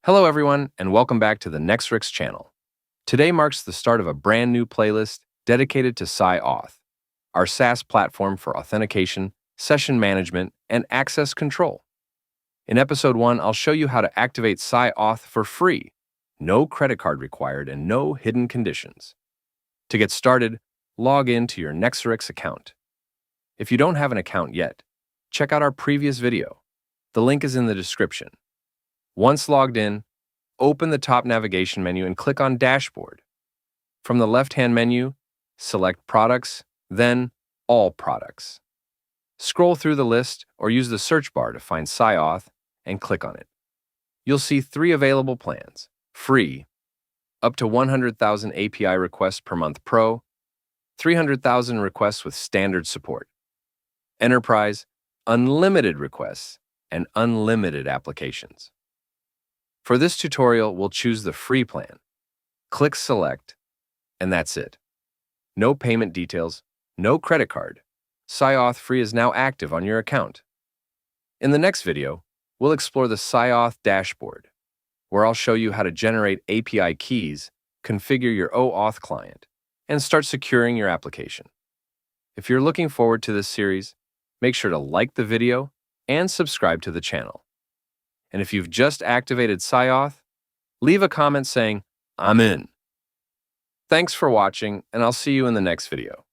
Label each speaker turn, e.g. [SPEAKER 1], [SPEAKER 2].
[SPEAKER 1] Hello everyone, and welcome back to the Nexorix channel. Today marks the start of a brand new playlist dedicated to SyAuth, our SaaS platform for authentication, session management, and access control. In episode 1, I'll show you how to activate SyAuth for free, no credit card required and no hidden conditions. To get started, log in to your Nexorix account. If you don't have an account yet, check out our previous video. The link is in the description. Once logged in, open the top navigation menu and click on Dashboard. From the left-hand menu, select Products, then All Products. Scroll through the list or use the search bar to find SyAuth and click on it. You'll see 3 available plans: free, up to 100,000 API requests per month Pro, 300,000 requests with standard support, Enterprise, unlimited requests, and unlimited applications. For this tutorial, we'll choose the free plan. Click Select, and that's it. No payment details, no credit card. SyAuth Free is now active on your account. In the next video, we'll explore the SyAuth dashboard, where I'll show you how to generate API keys, configure your OAuth client, and start securing your application. If you're looking forward to this series, make sure to like the video and subscribe to the channel. And if you've just activated SyAuth, leave a comment saying, "I'm in." Thanks for watching, and I'll see you in the next video.